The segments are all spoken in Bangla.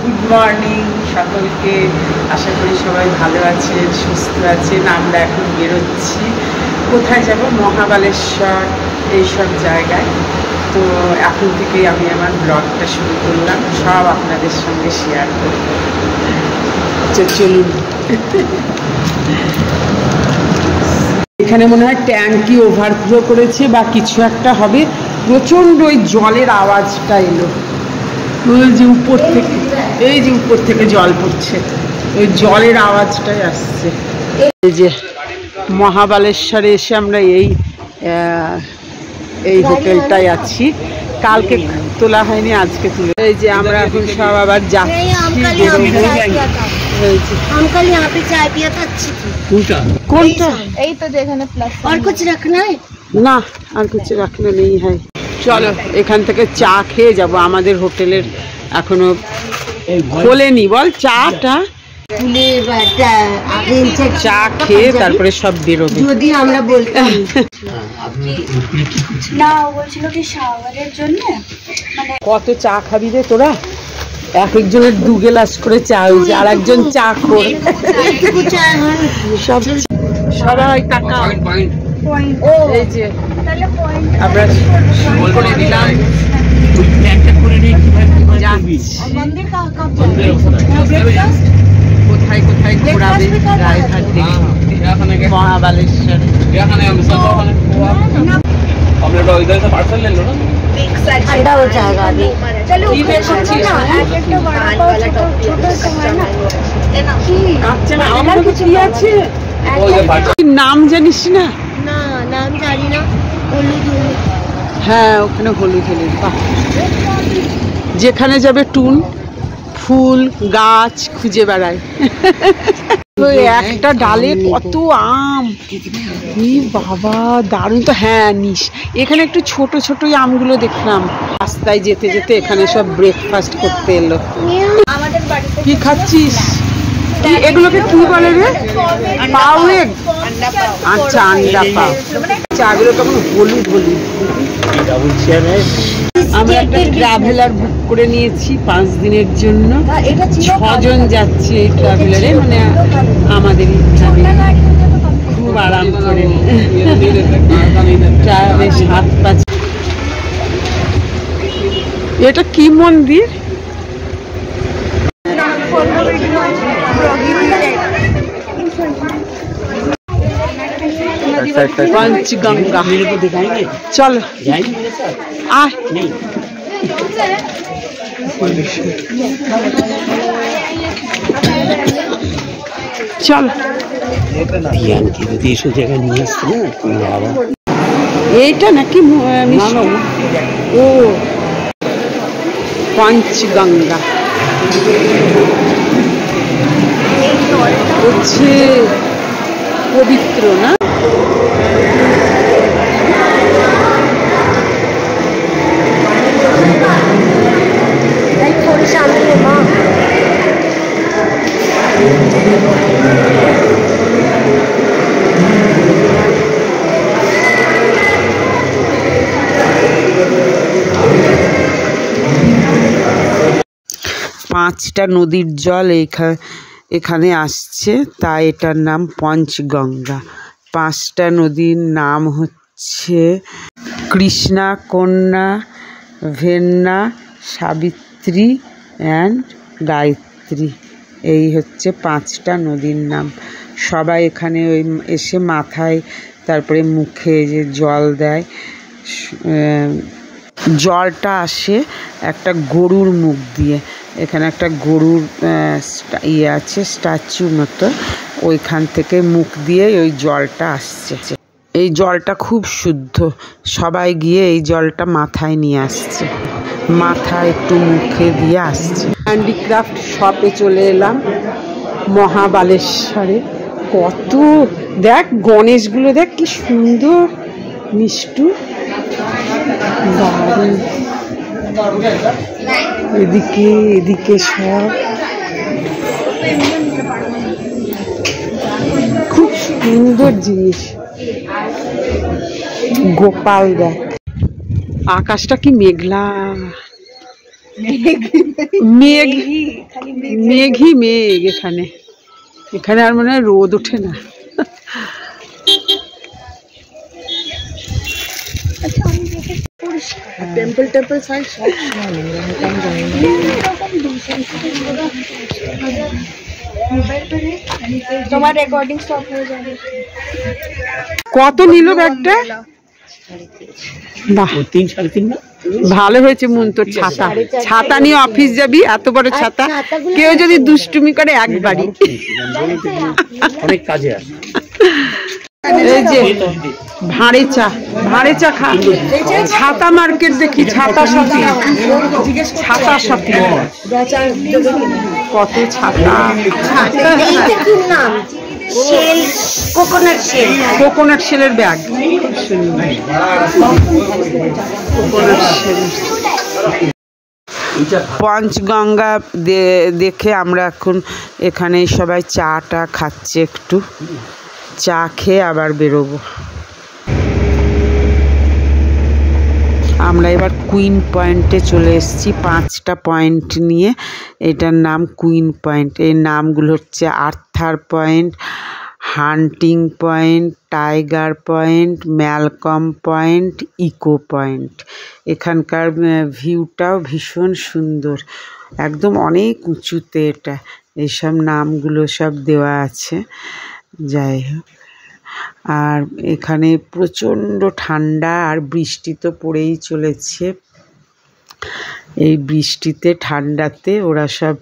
গুড মর্নিং সকলকে, আশা করি সবাই ভালো আছেন, সুস্থ আছেন। আমরা এখন বেরোচ্ছি, কোথায় যাব? মহাবালেশ্বর, এইসব জায়গায়। তো এখন থেকেই আমি আমার ব্লগটা শুরু করলাম, সব আপনাদের সঙ্গে শেয়ার করব। চলুন। এখানে মনে হয় ট্যাঙ্কি ওভারফ্লো করেছে বা কিছু একটা হবে। প্রচণ্ড ওই জলের আওয়াজটা এলো, ওই যে উপর থেকে, এই যে উপর থেকে জল পড়ছে, ওই জলের আওয়াজটাই আসছে। এই যে মহাবালেশ্বরে এসে আমরা এই হোটেলটায় আছি। কালকে তোলা হয়নি, আজকে তুলে। এই যে আমরা এখন সব আবার যাচ্ছি। কোনটা? এই তো যেখানে প্লাস। আর কিছু রাখনা है? না, আর কিছু রাখনা নেই হয়। চলো এখান থেকে চা খেয়ে যাব। আমাদের হোটেলের এখনো খোলেনি, বল চাটা। চা খেয়ে তারপরে সব বেরোবে। যদি আমরা বলতাম না, বলছিল কি শাওয়ারের জন্য। কত চা খাবি রে তোরা? এক একজনের 2 গ্লাস করে চা হয়েছে, আর একজন চা খোর। সব সবাই টাকা। এই যে আমরা করে দিলাম। কোথায় কোথায় ঘোরাবে ড্রাইভার দেখি। মহাবালেশ্বর ठंडा हो जाएगा अभी। चलो नाम জানিস না? না, নাম জানি না। হ্যাঁ, ওখানে হলুদ হলুদ। যেখানে যাবে টুন ফুল গাছ খুঁজে বেড়ায়। একটা ডালে কত আম, বাবা দারুণ তো। হ্যাঁ নিস, এখানে একটু ছোট ছোট আমগুলো দেখলাম। রাস্তায় যেতে যেতে এখানে সব ব্রেকফাস্ট করতে এলো। কি খাচ্ছিস? এগুলোকে কি বলে রে? পাও এগ? আচ্ছা, আন্ডা পাও। চাগুলো কেমন হলুদ হলুদ। আমরা একটা ট্রাভেলার বুক করে নিয়েছি 5 দিনের জন্য। 6 জন যাচ্ছি এই ট্রাভেলারে, মানে আমাদের খুব আরাম করে। বেশ হাত পাচ্ছে। এটা কি মন্দির? पंचगंगा। चल आए। चल এইটা নাকি? ও পঞ্চগঙ্গা হচ্ছে পবিত্র না? পাঁচটা নদীর জল এখানে আসছে, তাই এটার নাম পঞ্চগঙ্গা। 5টা নদীর নাম হচ্ছে কৃষ্ণা, কন্যা, ভেন্না, সাবিত্রী অ্যান্ড গায়ত্রী। এই হচ্ছে 5টা নদীর নাম। সবাই এখানে ওই এসে মাথায় তারপরে মুখে যে জল দেয়। জলটা আসে একটা গরুর মুখ দিয়ে। এখানে একটা গরুর আছে, স্ট্যাচু মতো, ওইখান থেকে মুখ দিয়ে ওই জলটা আসছে। এই জলটা খুব শুদ্ধ। সবাই গিয়ে এই জলটা মাথায় নিয়ে আসছে, মাথা একটু মুখে দিয়ে আসছে। হ্যান্ডিক্রাফট শপে চলে এলাম মহাবালেশ্বরে। কত দেখ, গণেশগুলো দেখ কি সুন্দর মিষ্টু, দারুণ। এদিকে সব খুব সুন্দর জিনিস। গোপাল দেখ, আকাশটা কি মেঘলা। মেঘ মেঘই মেঘ এখানে, এখানে আর মনে হয় রোদ ওঠে না। টেম্পল টেম্পল সাইড সব তোমার রেকর্ডিং স্টপ হয়ে যাবে। কত নিল ব্যাগটা? বাহ, 3 সাড়ে 3 না? ভালো হয়েছে মন তোর। ছাতা, ছাতা নিয়ে অফিস যাবি, এত বড় ছাতা। কেউ যদি দুষ্টুমি করে একবারই অনেক কাজে আসে। এই যে ভাঁড়ে চা, ভাঁড়ে চা খা। ছাতা মার্কেট দেখি, ছাতা শপিং, ছাতা শপিং, কত ছাতা। কোকোনাট শেলের ব্যাগ, পঞ্চগঙ্গা দেখে আমরা এখন এখানে সবাই চাটা খাচ্ছে, একটু চা খেয়ে আবার বেরোবো। আমরা এবার কুইন পয়েন্টে চলে এসেছি, 5টা পয়েন্ট নিয়ে। এটার নাম কুইন পয়েন্ট। এই নামগুলো হচ্ছে Arthur point, hunting point, tiger point, Malcolm point, echo point. এখানকার ভিউটাও ভীষণ সুন্দর, একদম অনেক উঁচুতে এটা। এইসব নামগুলো সব দেওয়া আছে। যাই হোক, আর এখানে প্রচণ্ড ঠান্ডা, আর বৃষ্টি তো পড়েই চলেছে। এই বৃষ্টিতে ঠান্ডাতে ওরা সব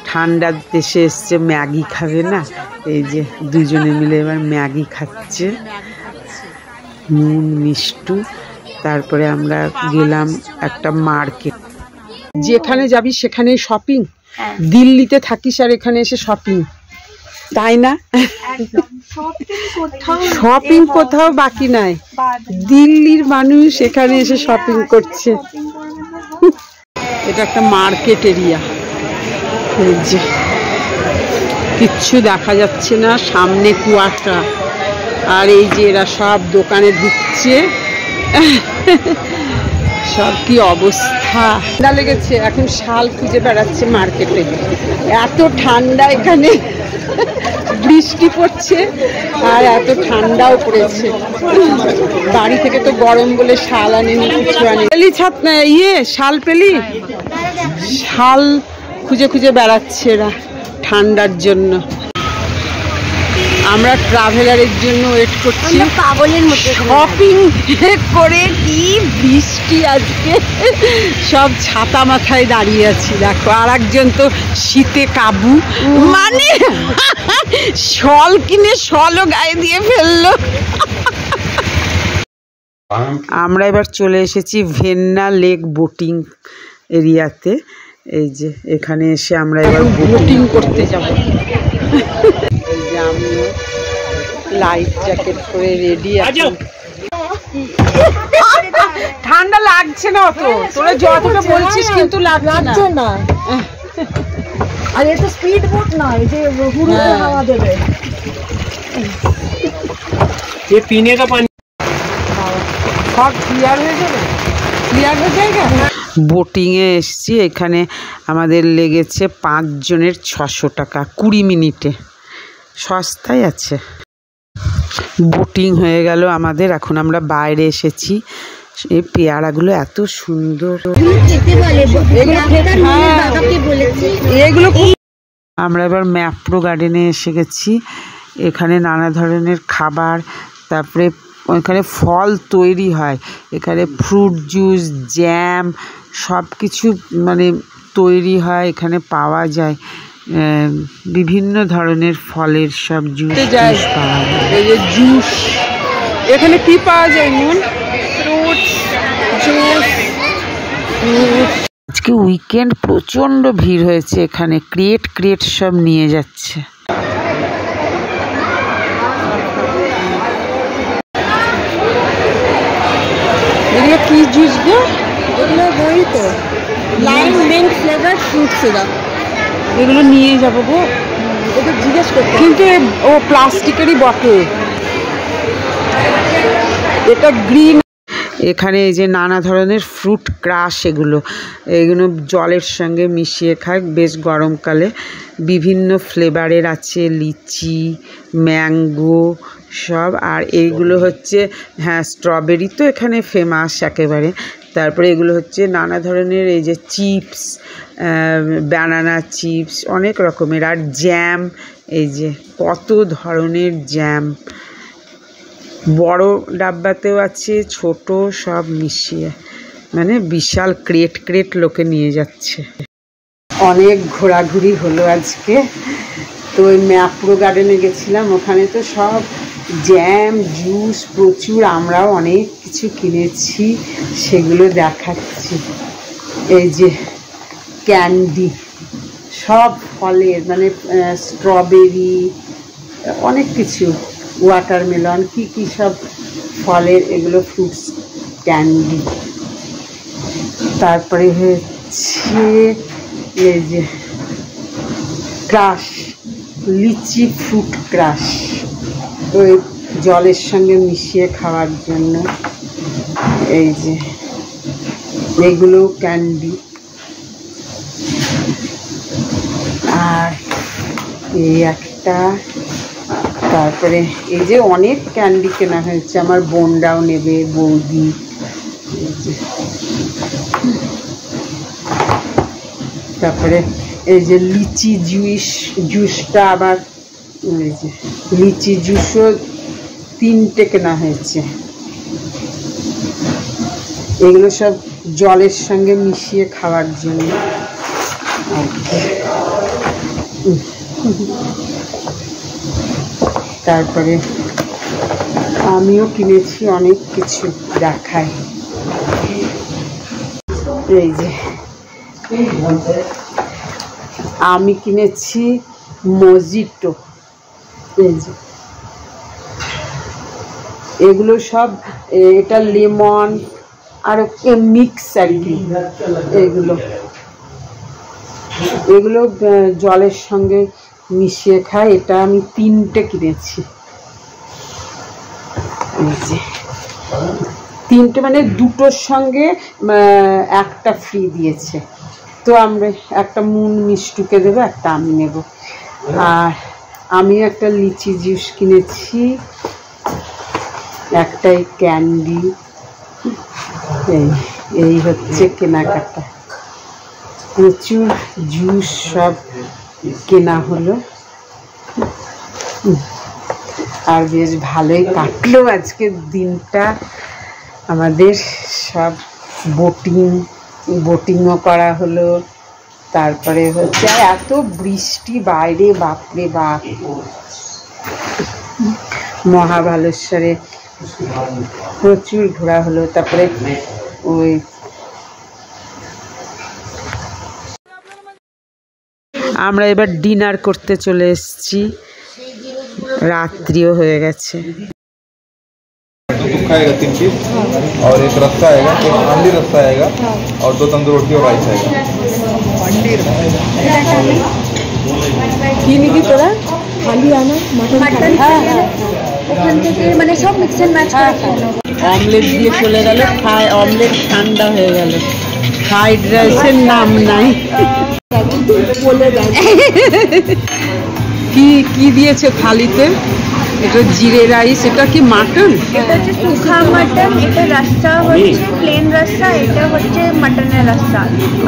ঠান্ডার দেশে এসছে, ম্যাগি খাবে না? এই যে দুজনে মিলে এবার ম্যাগি খাচ্ছে, নুন মিষ্টু। তারপরে আমরা গেলাম একটা মার্কেট। যেখানে যাবি সেখানে শপিং। দিল্লিতে থাকিস আর এখানে এসে শপিং, তাই না? শপিং কোথাও বাকি নাই। দিল্লির মানুষ এখানে এসে শপিং করছে। এটা একটা মার্কেট এরিয়া। এই যে কিচ্ছু দেখা যাচ্ছে না, সামনে কুয়াশা। আর এই যে এরা সব দোকানে ঢুকছে, সব কি অবস্থা। ঠান্ডা লেগেছে, এখন শাল খুঁজে বেড়াচ্ছে মার্কেটে। এত ঠান্ডা এখানে, বৃষ্টি পড়ছে আর এত ঠান্ডাও পড়েছে। বাড়ি থেকে তো গরম বলে শাল আনিনি, কিছু আনি। পেলি শাল পেলি? শাল খুঁজে খুঁজে বেড়াচ্ছে এরা ঠান্ডার জন্য। আমরা ট্রাভেলারের জন্য ওয়েট করছি পাগলের মতো। শপিং করে কি বৃষ্টি আজকে, সব ছাতা মাথায় দাঁড়িয়ে আছি। দেখো, আর একজন তো শীতে কাবু, মানে শল কিনে শলও গায়ে দিয়ে ফেললো। আমরা এবার চলে এসেছি ভেন্না লেক বোটিং এরিয়াতে। এই যে এখানে এসে আমরা এবার বোটিং করতে যাব। এই যে আমি লাইফ জ্যাকেট পরে রেডি আছি। ঠান্ডা লাগছে না অত, তোরা যতটা বলছিস কিন্তু লাগছে না। আর এটা স্পিড বোট না, এই যে হুড়ুতে হাওয়া দেবে। ये पीने का पानी সব ক্লিয়ার হয়ে যাবে, ক্লিয়ার হয়ে যায়গা। বোটিংয়ে এসছি, এখানে আমাদের লেগেছে 5 জনের 600 টাকা, 20 মিনিটে। সস্তায় আছে। বোটিং হয়ে গেল আমাদের, এখন আমরা বাইরে এসেছি। এই পেয়ারাগুলো এত সুন্দর, এগুলো। আমরা এবার ম্যাপ্রো গার্ডেনে এসে গেছি। এখানে নানা ধরনের খাবার, তারপরে ওইখানে ফল তৈরি হয়। এখানে ফ্রুট জুস, জ্যাম সব কিছু মানে তৈরি হয়, এখানে পাওয়া যায়। বিভিন্ন ধরনের ফলের সব জুস পাওয়া যায়। এই যে জুস, এখানে কি পাওয়া যায়? নুন, ফ্রুটস, জুস। আজকে উইকেন্ড, প্রচণ্ড ভিড় হয়েছে এখানে, ক্রেট সব নিয়ে যাচ্ছে। এগুলো কি জুস গো? এগুলো বই তো lime mint flavour fruit syrup. এগুলো নিয়ে যাবো গো, ওকে জিজ্ঞেস করতে। কিন্তু ও প্লাস্টিকেরই বটল। এটা গ্রিন। এখানে এই যে নানা ধরনের ফ্রুট ক্রাশ, এগুলো জলের সঙ্গে মিশিয়ে খায় বেশ গরমকালে। বিভিন্ন ফ্লেভারের আছে, লিচি, ম্যাঙ্গো সব। আর এইগুলো হচ্ছে, হ্যাঁ, স্ট্রবেরি তো এখানে ফেমাস একেবারে। তারপরে এগুলো হচ্ছে নানা ধরনের এই যে চিপস, ব্যানানা চিপস, অনেক রকমের। আর জ্যাম, এই যে কত ধরনের জ্যাম, বড় ডাব্বাতেও আছে, ছোট, সব মিশিয়ে, মানে বিশাল ক্রেট লোকে নিয়ে যাচ্ছে। অনেক ঘোরাঘুরি হলো আজকে। তো ওই ম্যাপ্রো গার্ডেনে গেছিলাম, ওখানে তো সব জ্যাম, জুস প্রচুর। আমরাও অনেক কিছু কিনেছি, সেগুলো দেখাচ্ছি। এই যে ক্যান্ডি, সব ফলের, মানে স্ট্রবেরি, অনেক কিছু, ওয়াটারমেলন, কি সব ফলের এগুলো ফ্রুটস ক্যান্ডি। তারপরে হচ্ছে এই যে ক্রাশ, লিচি ফ্রুট ক্রাশ, ওই জলের সঙ্গে মিশিয়ে খাওয়ার জন্য। এই যে এগুলো ক্যান্ডি। আর এই একটা, তারপরে এই যে অনেক ক্যান্ডি কেনা হয়েছে, আমার বোনরাও নেবে, বৌদি। তারপরে এই যে লিচি জুসটা আবার, এই যে লিচি জুসও 3টে কেনা হয়েছে। এগুলো সব জলের সঙ্গে মিশিয়ে খাওয়ার জন্য। তারপরে আমিও কিনেছি অনেক কিছু, দেখাই। এই যে আমি কিনেছি মজিটো, এই যে এগুলো সব, এটা লেমন আর মিক্স আর কি। এগুলো জলের সঙ্গে মিশিয়ে খায়। এটা আমি 3টে কিনেছি। এই যে 3টে, মানে 2টোর সঙ্গে একটা ফ্রি দিয়েছে। তো আমরা একটা মুন মিষ্টুকে দেবো, একটা আমি নেব। আর আমি একটা লিচি জুস কিনেছি, একটাই ক্যান্ডি। এই হচ্ছে কেনাকাটা, প্রচুর জুস সব কেনা হলো। আর বেশ ভালোই কাটলো আজকের দিনটা আমাদের। সব বোটিংও করা হলো। তারপরে হচ্ছে, আর এত বৃষ্টি বাইরে, বাপরে বাপ। মহাবালেশ্বরে প্রচুর ঘোরা হলো। তারপরে ওই আমরা এবার ডিনার করতে চলে এসেছি, রাত্রিও হয়ে গেছে। खाएगा 3 पीस और एक रस्सा आएगा, एक अंडी रस्सा आएगा और 2 तंदूर रोटी और राइस आएगा। কি নিবি তোরা? खाली आना मटन, ওখান থেকে মানে সব মিক্স এন্ড ম্যাচ করে খাওয়া। অমলেট দিয়ে চলে গেল, অমলেট ঠান্ডা হয়ে গেল। ফ্রাইড রাইসের নাম নাই। কি দিয়েছে থালিতে? এটা জিরে রাইস, এটা কি মাটন? এটা হচ্ছে সুখা মাটন, এটা রাস্তা হচ্ছে প্লেন রাস্তা, এটা হচ্ছে মাটনের রাস্তা,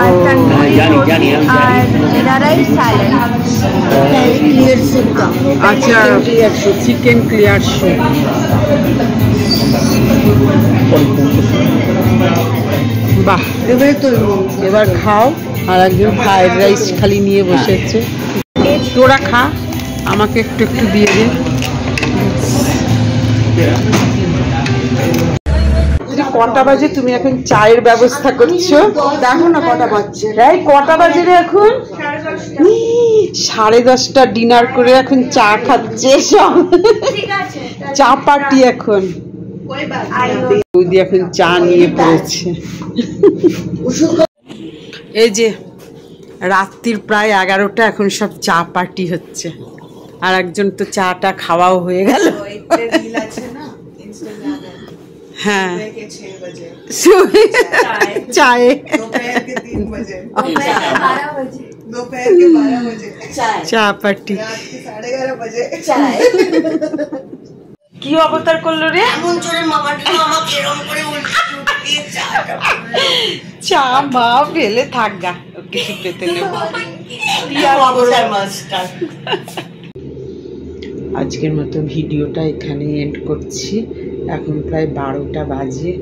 আর তন্দুরি রোটি আর জিরা রাইস স্যালাড। আচ্ছা, চিকেন ক্লিয়ার স্যুপ। বাহ, এবার খাও। আর একজন ফ্রাইড রাইস খালি নিয়ে বসেছে। তোরা খা, আমাকে একটু দিয়ে দে। কটা বাজে? তুমি এখন চায়ের ব্যবস্থা করছো? দেখো না কটা বাজছে। এই কটা বাজে রে এখন? 10:30। ডিনার করে এখন চা খাচ্ছে সব, চা পার্টি এখন। বৌদি এখন চা নিয়ে পড়েছে। এই যে রাত্রির প্রায় 11টা, এখন সব চা পার্টি হচ্ছে। আর একজন তো চাটা খাওয়াও হয়ে গেল। हाँ सुबह के 6 बजे, चाय दोपहर के 3 बजे, 12 बजे दोपहर के 12 बजे, চা পাটি रात के 11:30 बजे। কি অবতার করলো রে এমন জোরে মামাটা আমাকে এরকম করে উল্টে দিয়ে চাটা চা মা ফেলে থাক গা কিছু পেতে নেব অবসর মাস্টার। আজকের মতো ভিডিওটা এখানে এন্ড করছি। এখন প্রায় 12টা বাজে।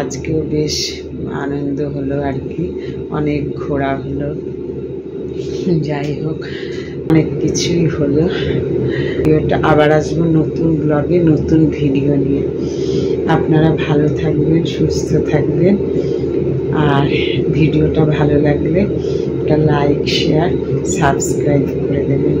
আজকেও বেশ আনন্দ হলো আর কি, অনেক ঘোরা হলো, যাই হোক অনেক কিছুই হলো। ভিডিওটা আবার আসবো নতুন ব্লগে নতুন ভিডিও নিয়ে। আপনারা ভালো থাকবেন, সুস্থ থাকবেন, আর ভিডিওটা ভালো লাগলে একটা লাইক শেয়ার সাবস্ক্রাইব করে দেবেন।